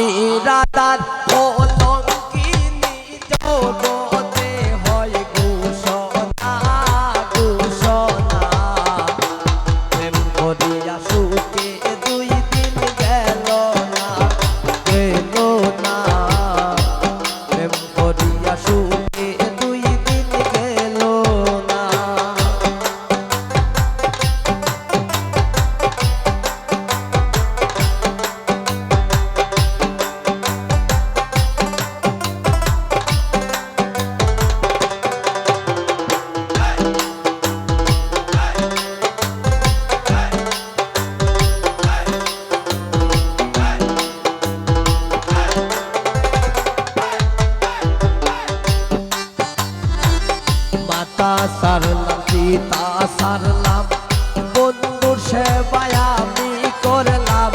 আমি রাধার অলঙ্কিনী জগতে হয় ঘোষণা ঘোষণা প্রেম করিয়া সুখে দুই দিন গেল না গেল না প্রেম করিয়া সুখে দুই দিন গেল না মাতা সারলাম পিতা সারলাম বন্ধুর সেবায় আমি করলাম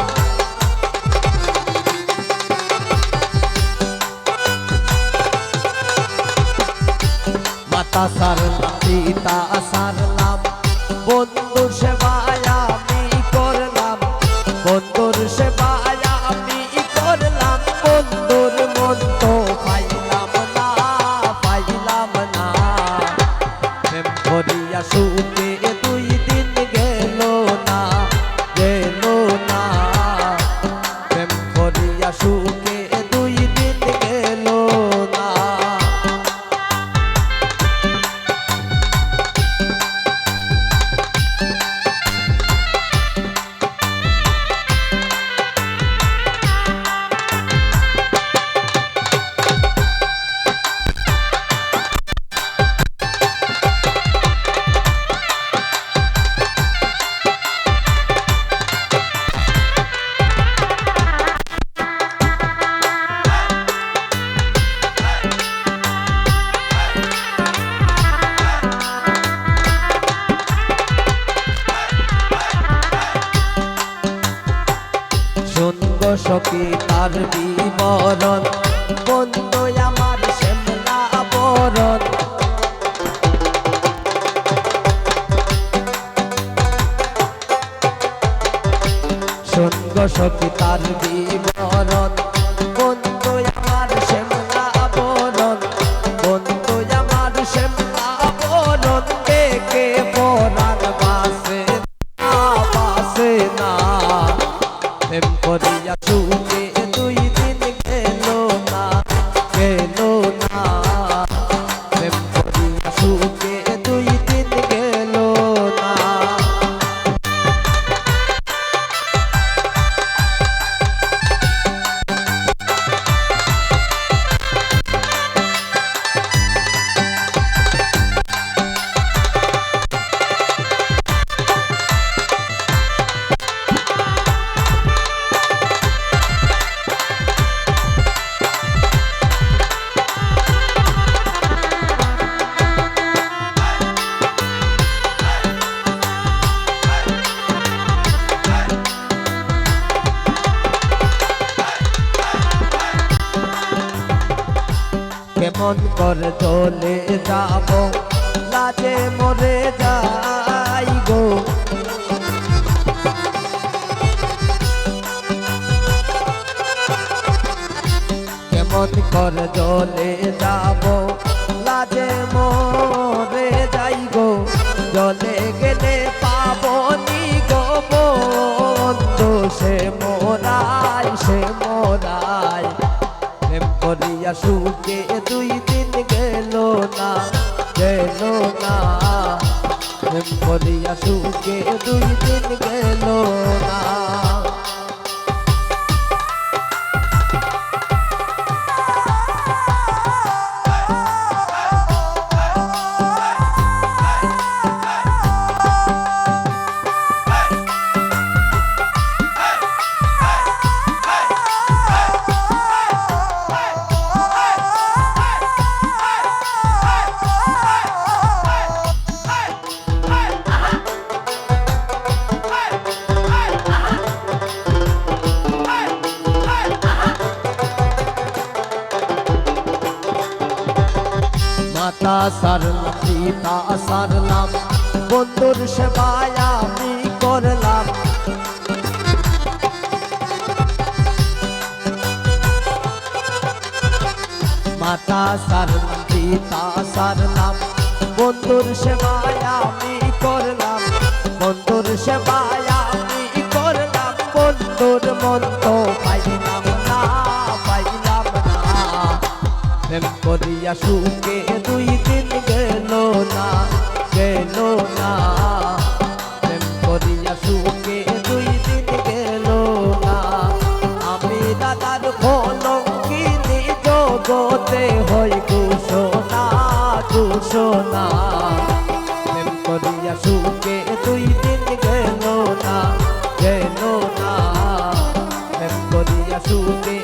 মাতা সারলাম পিতা সারলাম বন্ধুর সেবায় আমি করলাম বন্ধুর সেবায় আমি করলাম বন্ধুর মন তো পাইলাম না পাইলাম না প্রেম করিয়া সুখে দুই দিন গেল না গেল না প্রেম করিয়া সুখে দুই দিন গেল না সঙ্গ সখী তার বিবরণ বন্ধু আমার শ্যামলা বরণ সঙ্গ সখী তার বিবরণ বন্ধু আমার শ্যামলা বরণ বন্ধু আমার শ্যামলা বরণ দেখে পরাণ বাসে না বাসে না প্রেম করিয়া সুখে দুই দিন গেল না গেল না প্রেম করিয়া সুখে দুই দিন গেল না কেমন করে চলে যাব লাজে মরে যাই গো কেমন করে চলে যাব লাজে মরে যাই গো জলে গেলে পাবনি গো বন্ধু সে মোরাই প্রেম করিয়া সুখে দুই দিন গেল না গেল না প্রেম করিয়া সুখে দুই দিন গেল না মাতা সারলাম পিতা সারলাম বন্ধুর সেবায় আমি করলাম মাতা সারলাম পিতা সারলাম বন্ধুর সেবায় আমি করলাম বন্ধুর সেবায় আমি করলাম বন্ধুর মন তো পাইলাম না পাইলাম না প্রেম করিয়া সুখে 2 দিন গেল না গেল না প্রেম করিয়া সুখে 2 দিন গেল না আমি দাদার কলঙ্কিনী জগতে হই ঘোষণা ঘোষণা প্রেম করিয়া সুখে 2 দিন গেল না গেল না প্রেম করিয়া সুখে